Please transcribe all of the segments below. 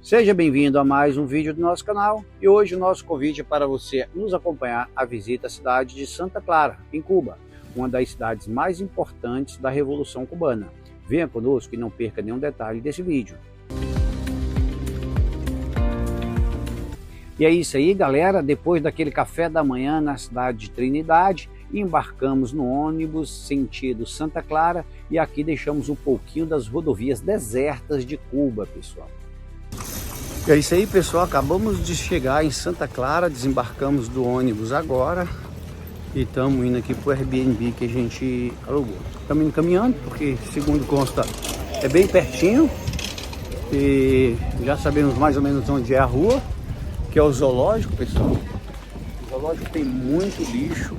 Seja bem-vindo a mais um vídeo do nosso canal e hoje o nosso convite é para você nos acompanhar a visita à cidade de Santa Clara, em Cuba, uma das cidades mais importantes da Revolução Cubana. Venha conosco e não perca nenhum detalhe desse vídeo. E é isso aí, galera, depois daquele café da manhã na cidade de Trinidade, embarcamos no ônibus sentido Santa Clara e aqui deixamos um pouquinho das rodovias desertas de Cuba, pessoal. É isso aí, pessoal, acabamos de chegar em Santa Clara, desembarcamos do ônibus agora e estamos indo aqui para o Airbnb que a gente alugou. Estamos indo caminhando porque, segundo consta, é bem pertinho e já sabemos mais ou menos onde é a rua, que é o zoológico, pessoal. O zoológico tem muito lixo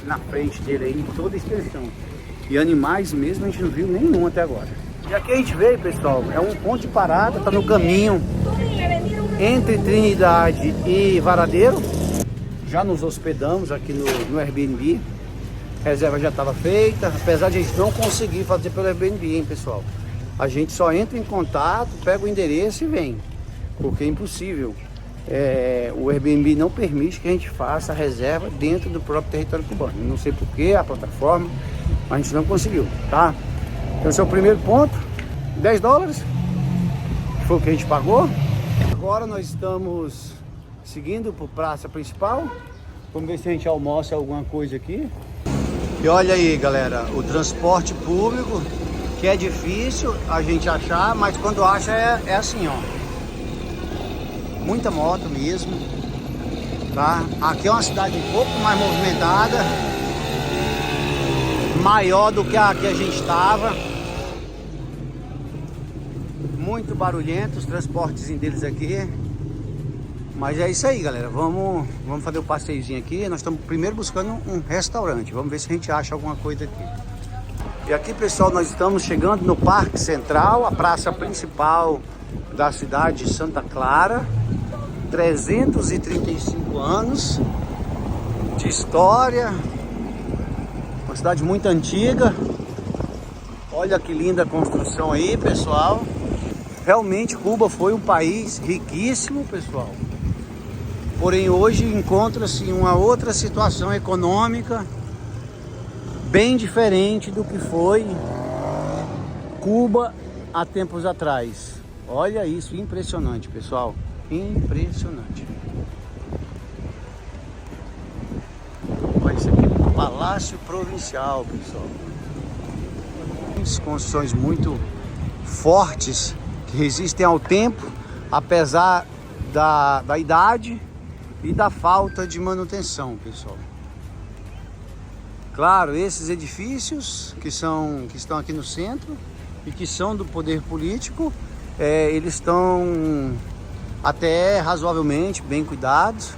na frente dele aí, em toda a extensão. E animais mesmo a gente não viu nenhum até agora. E aqui a gente veio, pessoal, é um ponto de parada, tá no caminho entre Trinidade e Varadeiro. Já nos hospedamos aqui no Airbnb. A reserva já estava feita, apesar de a gente não conseguir fazer pelo Airbnb, hein, pessoal. A gente só entra em contato, pega o endereço e vem, porque é impossível. O Airbnb não permite que a gente faça a reserva dentro do próprio território cubano. Não sei porquê, a plataforma, mas a gente não conseguiu, tá? Então esse é o primeiro ponto, $10, foi o que a gente pagou. Agora nós estamos seguindo para a praça principal. Vamos ver se a gente almoça alguma coisa aqui. E olha aí, galera, o transporte público, que é difícil a gente achar, mas quando acha é assim, ó. Muita moto mesmo, tá? Aqui é uma cidade um pouco mais movimentada, maior do que a que a gente estava. Muito barulhento os transportes deles aqui. Mas é isso aí, galera. Vamos fazer o passeiozinho aqui. Nós estamos primeiro buscando um restaurante. Vamos ver se a gente acha alguma coisa aqui. E aqui, pessoal, nós estamos chegando no Parque Central, a praça principal da cidade de Santa Clara. 335 anos de história. Uma cidade muito antiga. Olha que linda a construção aí, pessoal. Realmente Cuba foi um país riquíssimo, pessoal. Porém hoje encontra-se uma outra situação econômica bem diferente do que foi Cuba há tempos atrás. Olha isso, impressionante, pessoal. Impressionante. Olha isso aqui, Palácio Provincial, pessoal. Construções muito fortes que resistem ao tempo, apesar da idade e da falta de manutenção, pessoal. Claro, esses edifícios que estão aqui no centro e que são do poder político, eles estão até razoavelmente bem cuidados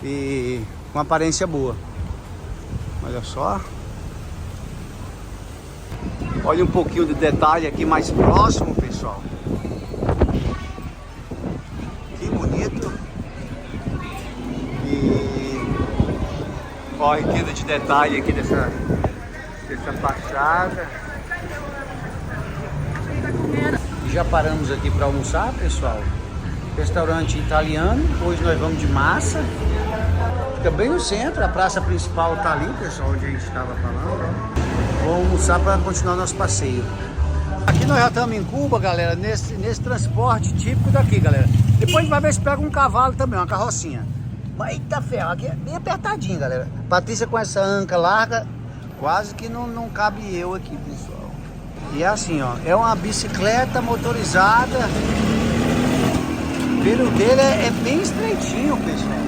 e com aparência boa. Olha só. Olha um pouquinho de detalhe aqui mais próximo, pessoal. Que bonito. E olha a riqueza de detalhe aqui dessa fachada. E já paramos aqui para almoçar, pessoal. Restaurante italiano. Hoje nós vamos de massa. Fica bem no centro, a praça principal tá ali, pessoal, onde a gente estava falando. Vamos almoçar para continuar nosso passeio. Aqui nós já estamos em Cuba, galera, nesse transporte típico daqui, galera. Depois a gente vai ver se pega um cavalo também, uma carrocinha. Mas eita ferro, aqui é bem apertadinho, galera. Patrícia com essa anca larga, quase que não cabe eu aqui, pessoal. E é assim, ó, é uma bicicleta motorizada. O pneu dele é bem estreitinho, pessoal.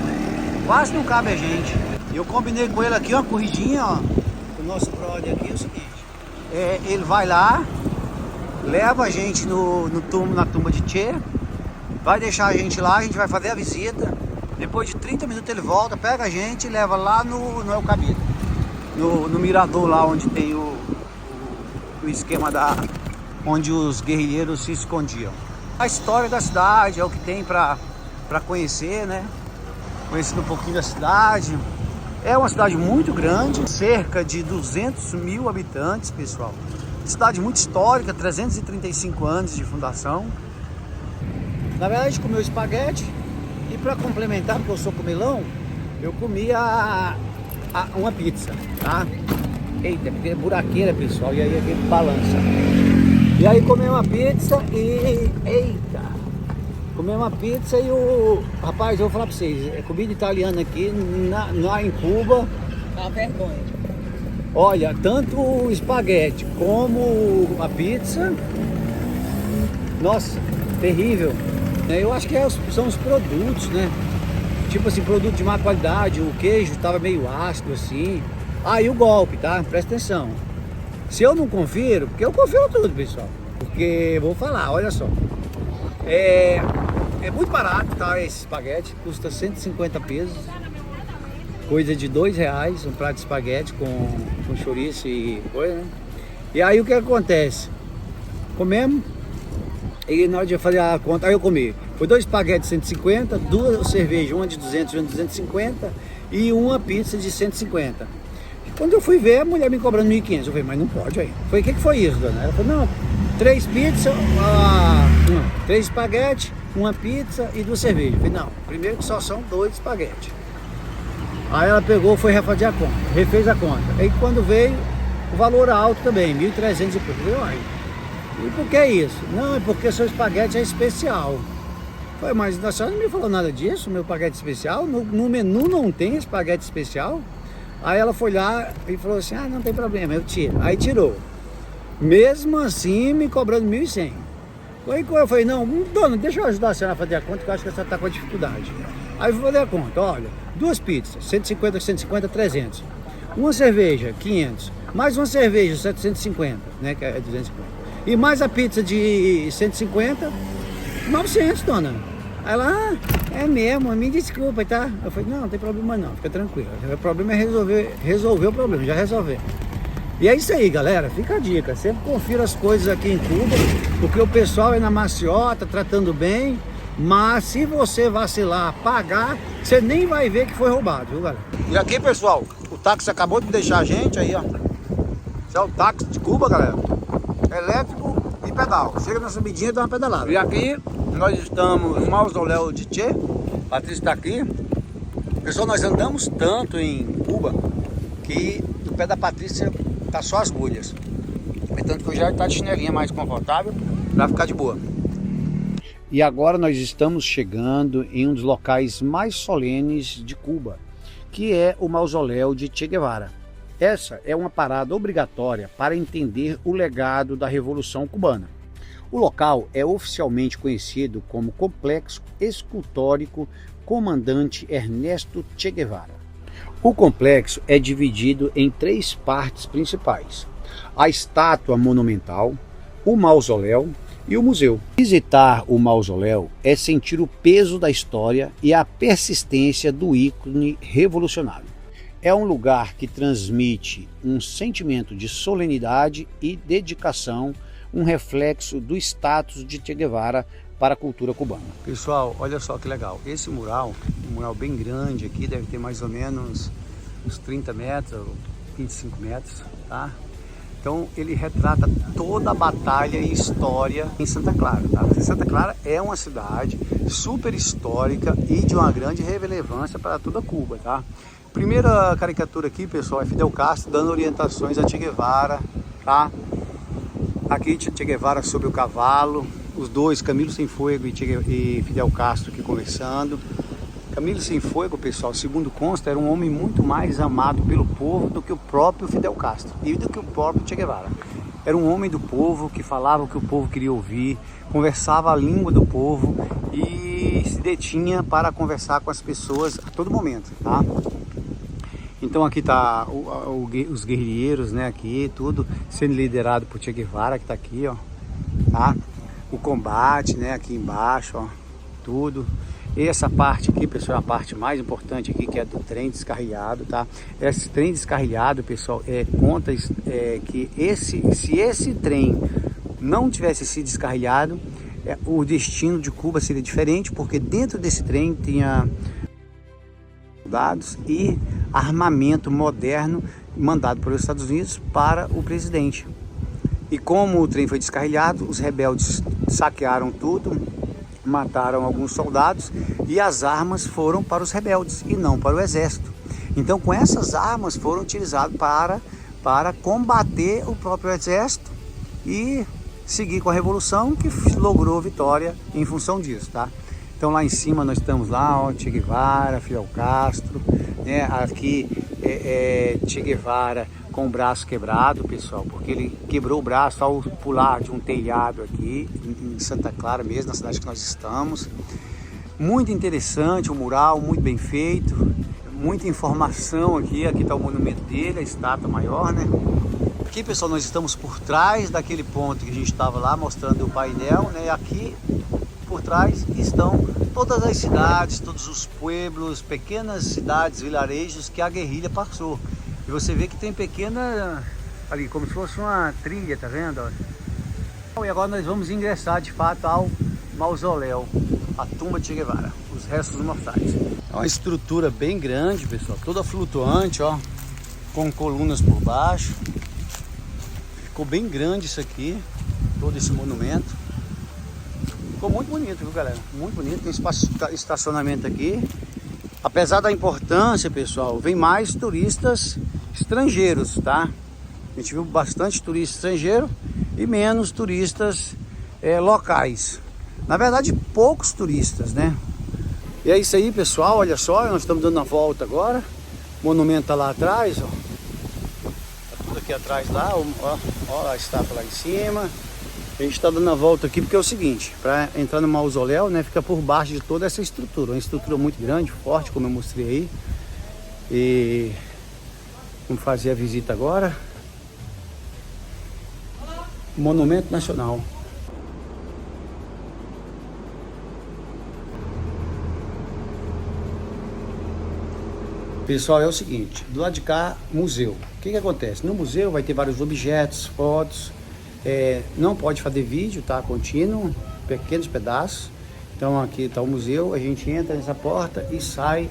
Quase não cabe a gente. E eu combinei com ele aqui uma corridinha, ó. O nosso brother aqui é o seguinte, ele vai lá, leva a gente na tumba de Che, vai deixar a gente lá, a gente vai fazer a visita, depois de 30 minutos ele volta, pega a gente e leva lá no El Cabido, no mirador lá onde tem o esquema onde os guerrilheiros se escondiam. A história da cidade é o que tem para conhecer, né? Conhecendo um pouquinho da cidade. É uma cidade muito grande, cerca de 200 mil habitantes, pessoal. Cidade muito histórica, 335 anos de fundação. Na verdade, a gente comeu espaguete e para complementar, porque eu sou comilão, eu comi uma pizza, tá? Eita, porque é buraqueira, pessoal, e aí aquele balança. E aí comi uma pizza e... Eita! Comi uma pizza e o... Rapaz, eu vou falar pra vocês, é comida italiana aqui, em Cuba. É uma vergonha. Olha, tanto o espaguete como a pizza, nossa, terrível. Eu acho que são os produtos, né? Tipo assim, produto de má qualidade, o queijo tava meio ácido assim. Aí o golpe, tá? Presta atenção. Se eu não confiro, porque eu confiro tudo, pessoal. Porque, vou falar, olha só. É muito barato, tá? Esse espaguete custa 150 pesos. Coisa de R$2, um prato de espaguete com chouriço e coisa, né? E aí o que acontece? Comemos, e na hora de fazer a conta, aí eu comi. Foi 2 espaguetes de 150, 2 cervejas, uma de 200 e uma de 250 e uma pizza de 150. Quando eu fui ver, a mulher me cobrando 1.500. Eu falei, mas não pode aí. Eu falei, o que foi isso, dona? Ela falou, não, 3 pizzas, 3 espaguetes, uma pizza e 2 cervejas. Eu falei, não, primeiro que só são 2 espaguetes. Aí ela pegou, foi refazer a conta, refez a conta. Aí quando veio, o valor alto também, 1.300 e pouco. Eu falei, e por que isso? Não, é porque seu espaguete é especial. Eu falei, mas a senhora não me falou nada disso, meu espaguete especial? No menu não tem espaguete especial? Aí ela foi lá e falou assim, não tem problema, eu tiro. Aí tirou. Mesmo assim, me cobrando 1.100. Aí eu falei, não, dona, deixa eu ajudar a senhora a fazer a conta, que eu acho que a senhora está com dificuldade. Aí eu vou fazer a conta, olha, 2 pizzas, 150, 150, 300. Uma cerveja, 500. Mais uma cerveja, 750, né, que é 250. E mais a pizza de 150, 900, dona. Aí ela, é mesmo, me desculpa, tá? Eu falei, não tem problema não, fica tranquilo. O problema é resolver o problema, já resolveu. E é isso aí, galera, fica a dica, sempre confira as coisas aqui em Cuba, porque o pessoal é na maciota, tratando bem, mas se você vacilar, pagar, você nem vai ver que foi roubado, viu, galera? E aqui, pessoal, o táxi acabou de deixar a gente aí, ó. Esse é o táxi de Cuba, galera. Elétrico e pedal. Chega na subidinha e dá uma pedalada. E aqui nós estamos no mausoléu de Che. Patrícia está aqui. Pessoal, nós andamos tanto em Cuba que o pé da Patrícia tá só as bolhas. Portanto que eu já está de chinelinha mais confortável para ficar de boa. E agora nós estamos chegando em um dos locais mais solenes de Cuba, que é o mausoléu de Che Guevara. Essa é uma parada obrigatória para entender o legado da Revolução Cubana. O local é oficialmente conhecido como Complexo Escultórico Comandante Ernesto Che Guevara. O complexo é dividido em 3 partes principais: a estátua monumental, o mausoléu e o museu. Visitar o mausoléu é sentir o peso da história e a persistência do ícone revolucionário. É um lugar que transmite um sentimento de solenidade e dedicação, um reflexo do status de Che Guevara para a cultura cubana. Pessoal, olha só que legal. Esse mural, um mural bem grande aqui, deve ter mais ou menos uns 30 metros, 25 metros, tá? Então ele retrata toda a batalha e história em Santa Clara, tá? Santa Clara é uma cidade super histórica e de uma grande relevância para toda Cuba, tá? Primeira caricatura aqui, pessoal, é Fidel Castro dando orientações a Che Guevara, tá? Aqui Che Guevara sobre o cavalo, os dois, Camilo Cienfuegos e Fidel Castro aqui conversando. Camilo Cienfuegos, pessoal, segundo consta, era um homem muito mais amado pelo povo do que o próprio Fidel Castro e do que o próprio Che Guevara. Era um homem do povo que falava o que o povo queria ouvir, conversava a língua do povo e se detinha para conversar com as pessoas a todo momento, tá? Então aqui tá os guerrilheiros, né, aqui, tudo sendo liderado por Che Guevara, que tá aqui, ó, tá? O combate, né, aqui embaixo, ó, tudo. E essa parte aqui, pessoal, é a parte mais importante aqui, que é do trem descarrilhado, tá? Esse trem descarrilhado, pessoal, conta que se esse trem não tivesse sido descarrilhado, o destino de Cuba seria diferente, porque dentro desse trem tinha soldados e armamento moderno mandado pelos Estados Unidos para o presidente. E como o trem foi descarrilhado, os rebeldes saquearam tudo, mataram alguns soldados e as armas foram para os rebeldes e não para o exército. Então, com essas armas foram utilizadas para combater o próprio exército e seguir com a revolução, que logrou vitória em função disso, tá? Então lá em cima nós estamos lá, ó, Che Guevara, Fidel Castro, né? Aqui Che Guevara com o braço quebrado, pessoal, porque ele quebrou o braço ao pular de um telhado aqui em Santa Clara mesmo, na cidade que nós estamos. Muito interessante o mural, muito bem feito, muita informação aqui. Aqui está o monumento dele, a estátua maior, né? Aqui, pessoal, nós estamos por trás daquele ponto que a gente estava lá mostrando o painel, né? Aqui por trás estão todas as cidades, todos os pueblos, pequenas cidades, vilarejos que a guerrilha passou. E você vê que tem pequena, ali, como se fosse uma trilha, tá vendo? E agora nós vamos ingressar de fato ao mausoléu, a tumba de Che Guevara, os restos mortais. É uma estrutura bem grande, pessoal, toda flutuante, ó, com colunas por baixo. Ficou bem grande isso aqui, todo esse monumento. Ficou muito bonito, viu, galera? Muito bonito, tem espaço de estacionamento aqui. Apesar da importância, pessoal, vem mais turistas estrangeiros, tá? A gente viu bastante turista estrangeiro e menos turistas locais. Na verdade, poucos turistas, né? E é isso aí, pessoal, olha só, nós estamos dando a volta agora. O monumento tá lá atrás, ó. Tá tudo aqui atrás lá, ó a estátua lá em cima. A gente está dando a volta aqui porque é o seguinte, para entrar no mausoléu, né, fica por baixo de toda essa estrutura, uma estrutura muito grande, forte, como eu mostrei aí. E vamos fazer a visita agora. Monumento Nacional. Pessoal, é o seguinte, do lado de cá, museu. O que acontece? No museu vai ter vários objetos, fotos. Não pode fazer vídeo, tá? Contínuo, pequenos pedaços. Então aqui está o museu, a gente entra nessa porta e sai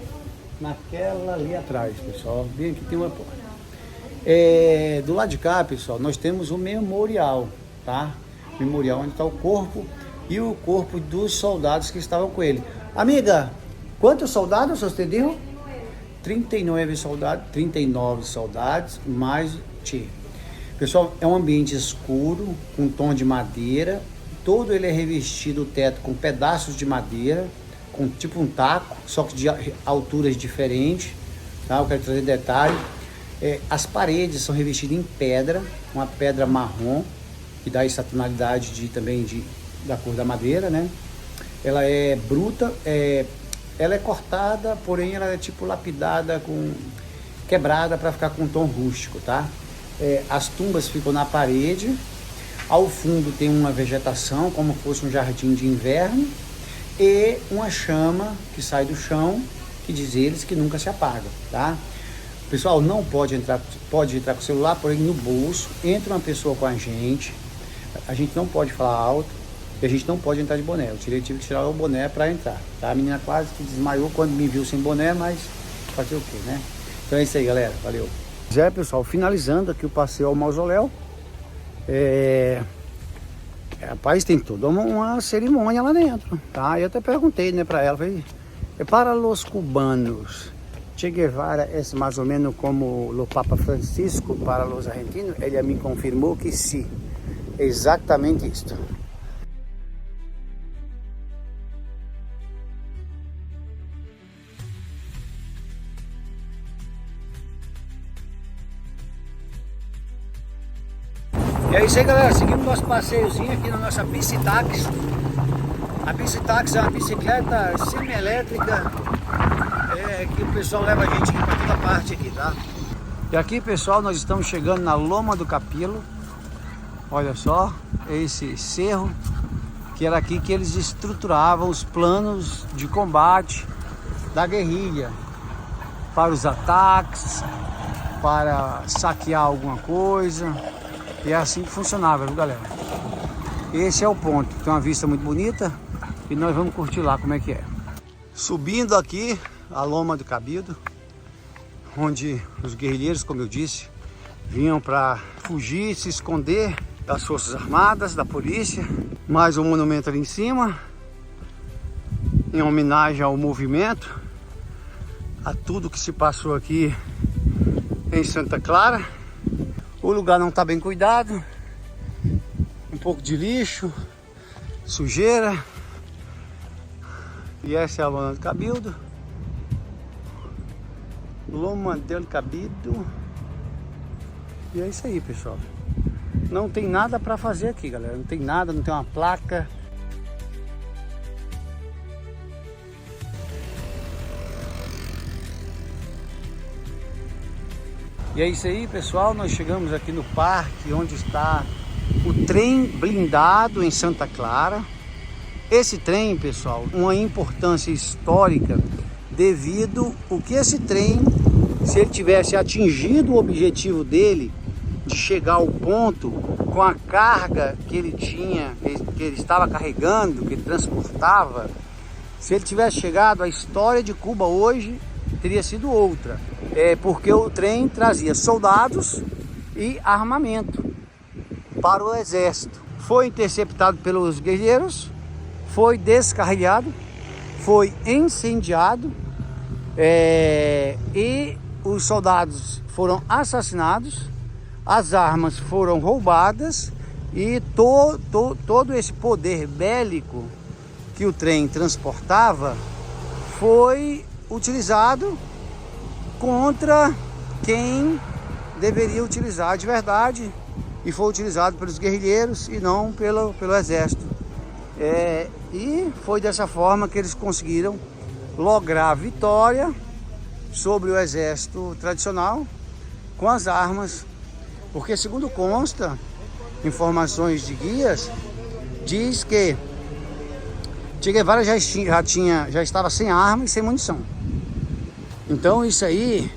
naquela ali atrás, pessoal. Bem aqui tem uma porta. Do lado de cá, pessoal, nós temos o memorial, tá? Memorial onde está o corpo e o corpo dos soldados que estavam com ele. Amiga, quantos soldados você deu? 39 soldados, mais Che. Pessoal, é um ambiente escuro, com tom de madeira. Todo ele é revestido, o teto, com pedaços de madeira, com tipo um taco, só que de alturas diferentes, tá? Eu quero trazer detalhe. As paredes são revestidas em pedra, uma pedra marrom, que dá essa tonalidade da cor da madeira, né? Ela é bruta, ela é cortada, porém ela é tipo lapidada, quebrada para ficar com um tom rústico, tá? As tumbas ficam na parede, ao fundo tem uma vegetação, como fosse um jardim de inverno, e uma chama que sai do chão, que diz eles que nunca se apaga, tá? Pessoal, não pode entrar com o celular, porém no bolso, entra uma pessoa com a gente não pode falar alto, e a gente não pode entrar de boné. Eu tive que tirar o boné para entrar, tá? A menina quase que desmaiou quando me viu sem boné, mas fazer o quê, né? Então é isso aí, galera, valeu! Pessoal, finalizando aqui o passeio ao mausoléu. Rapaz, tem toda uma cerimônia lá dentro, tá? Eu até perguntei, né, para ela, falei, para os cubanos, Che Guevara é mais ou menos como o Papa Francisco para os argentinos? Ele me confirmou que sim, exatamente isso. E é isso aí, galera, seguimos nosso passeiozinho aqui na nossa bicitaxi. A bicitaxi é uma bicicleta semi-elétrica que o pessoal leva a gente aqui para toda parte aqui, tá? E aqui, pessoal, nós estamos chegando na Loma do Capilo. Olha só, esse cerro, que era aqui que eles estruturavam os planos de combate da guerrilha, para os ataques, para saquear alguma coisa. E é assim que funcionava, viu, galera? Esse é o ponto. Tem uma vista muito bonita e nós vamos curtir lá como é que é. Subindo aqui a Loma do Cabildo, onde os guerrilheiros, como eu disse, vinham para fugir, se esconder das forças armadas, da polícia. Mais um monumento ali em cima. em homenagem ao movimento, a tudo que se passou aqui em Santa Clara. O lugar não está bem cuidado, um pouco de lixo, sujeira. E essa é a lona do Cabildo, loma del Cabildo. E é isso aí, pessoal. Não tem nada para fazer aqui, galera. Não tem nada, não tem uma placa. E é isso aí, pessoal. Nós chegamos aqui no parque onde está o trem blindado em Santa Clara. Esse trem, pessoal, uma importância histórica devido ao que esse trem, se ele tivesse atingido o objetivo dele de chegar ao ponto com a carga que ele tinha, que ele estava carregando, que ele transportava, se ele tivesse chegado, a história de Cuba hoje teria sido outra. Porque o trem trazia soldados e armamento para o exército. Foi interceptado pelos guerrilheiros, foi descarrilhado, foi incendiado e os soldados foram assassinados, as armas foram roubadas e todo esse poder bélico que o trem transportava foi utilizado contra quem deveria utilizar de verdade, e foi utilizado pelos guerrilheiros e não pelo exército. E foi dessa forma que eles conseguiram lograr a vitória sobre o exército tradicional com as armas, porque segundo consta, informações de guias, diz que Che Guevara já estava sem arma e sem munição. Então isso aí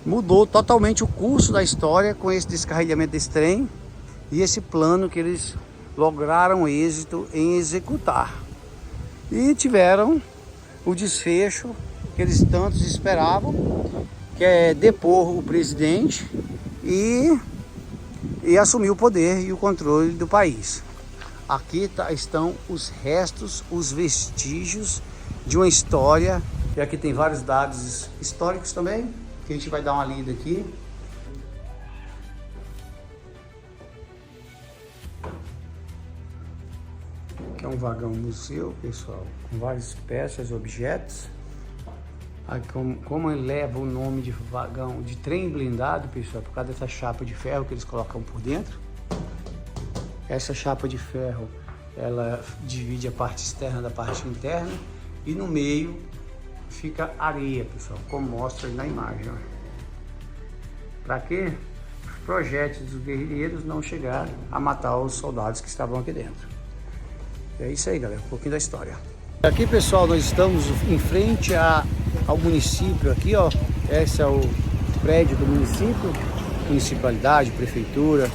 mudou totalmente o curso da história com esse descarrilhamento desse trem e esse plano que eles lograram êxito em executar. E tiveram o desfecho que eles tantos esperavam, que é depor o presidente e assumir o poder e o controle do país. Aqui estão os restos, os vestígios de uma história. E aqui tem vários dados históricos também, que a gente vai dar uma lida aqui. Aqui é um vagão museu, pessoal, com várias peças, objetos. Aqui, como ele leva o nome de vagão, de trem blindado, pessoal, por causa dessa chapa de ferro que eles colocam por dentro. Essa chapa de ferro, ela divide a parte externa da parte interna e no meio fica areia, pessoal, como mostra aí na imagem. Para que os projéteis dos guerrilheiros não chegaram a matar os soldados que estavam aqui dentro. É isso aí, galera, um pouquinho da história. Aqui, pessoal, nós estamos em frente ao município aqui, ó. Esse é o prédio do município, municipalidade, prefeitura.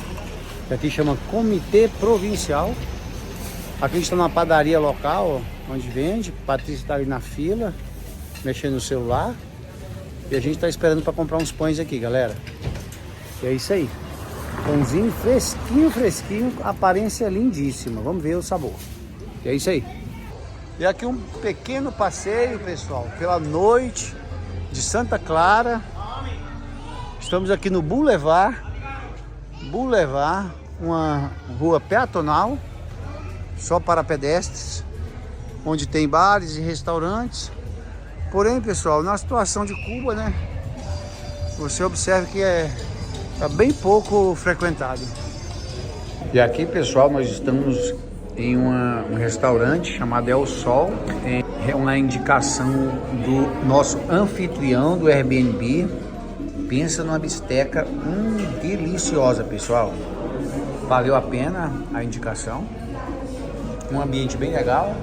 Aqui chama Comitê Provincial. Aqui a gente está numa padaria local, ó, onde vende. Patrícia está ali na fila, mexendo no celular. E a gente está esperando para comprar uns pães aqui, galera. E é isso aí. Pãozinho fresquinho, fresquinho, aparência lindíssima. Vamos ver o sabor. E é isso aí. E aqui um pequeno passeio, pessoal, pela noite de Santa Clara. Estamos aqui no Boulevard, uma rua peatonal, só para pedestres, onde tem bares e restaurantes. Porém, pessoal, na situação de Cuba, né, você observa que tá bem pouco frequentado. E aqui, pessoal, nós estamos em um restaurante chamado El Sol. É uma indicação do nosso anfitrião do Airbnb. Pensa numa bisteca deliciosa, pessoal. Valeu a pena a indicação. Um ambiente bem legal,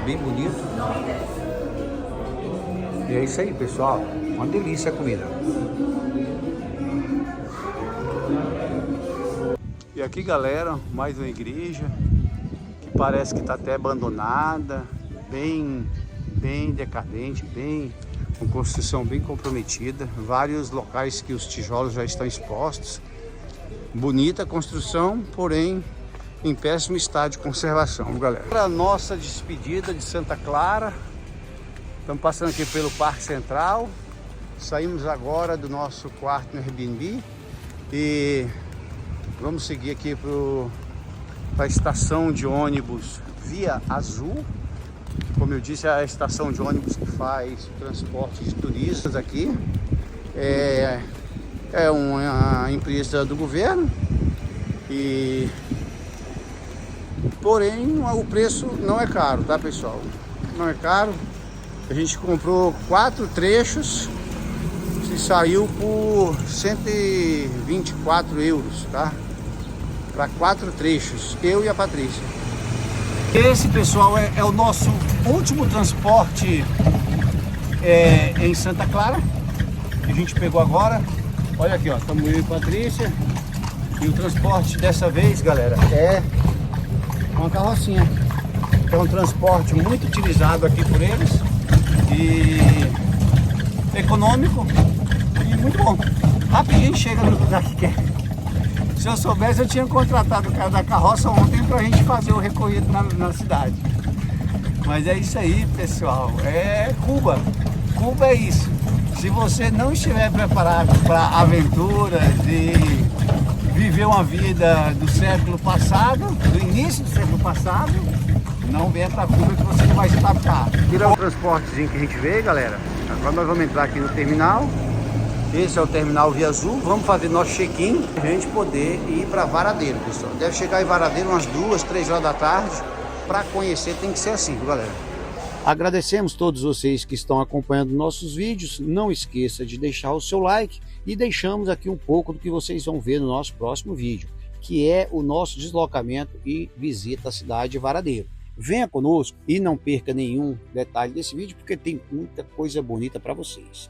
bem bonito. E é isso aí, pessoal. Uma delícia a comida. E aqui, galera, mais uma igreja que parece que está até abandonada, bem decadente, com construção bem comprometida. Vários locais que os tijolos já estão expostos. Bonita construção, porém em péssimo estado de conservação, galera. A nossa despedida de Santa Clara. Estamos passando aqui pelo Parque Central. Saímos agora do nosso quarto no Airbnb e vamos seguir aqui para a estação de ônibus Via Azul. Como eu disse, é a estação de ônibus que faz o transporte de turistas aqui. É uma empresa do governo, porém o preço não é caro, tá, pessoal? Não é caro. A gente comprou 4 trechos e saiu por 124 euros, tá? Para 4 trechos, eu e a Patrícia. Esse, pessoal, é o nosso último transporte em Santa Clara, que a gente pegou agora. Olha aqui, ó, estamos eu e a Patrícia. E o transporte dessa vez, galera, é uma carrocinha. É um transporte muito utilizado aqui por eles. E econômico e muito bom. Rapidinho chega no lugar que quer. Se eu soubesse, eu tinha contratado o cara da carroça ontem pra gente fazer o recorrido na cidade. Mas é isso aí, pessoal. É Cuba. Cuba é isso. Se você não estiver preparado para aventuras e viver uma vida do século passado, do início do século passado, não venha para Cuba que você não vai se adaptar. Aqui é o transportezinho que a gente veio, galera. Agora nós vamos entrar aqui no terminal. Esse é o terminal Via Azul. Vamos fazer nosso check-in para a gente poder ir para Varadeiro, pessoal. Deve chegar em Varadeiro umas 2, 3 horas da tarde. Para conhecer tem que ser assim, viu, galera? Agradecemos todos vocês que estão acompanhando nossos vídeos. Não esqueça de deixar o seu like e deixamos aqui um pouco do que vocês vão ver no nosso próximo vídeo, que é o nosso deslocamento e visita à cidade de Varadeiro. Venha conosco e não perca nenhum detalhe desse vídeo, porque tem muita coisa bonita para vocês.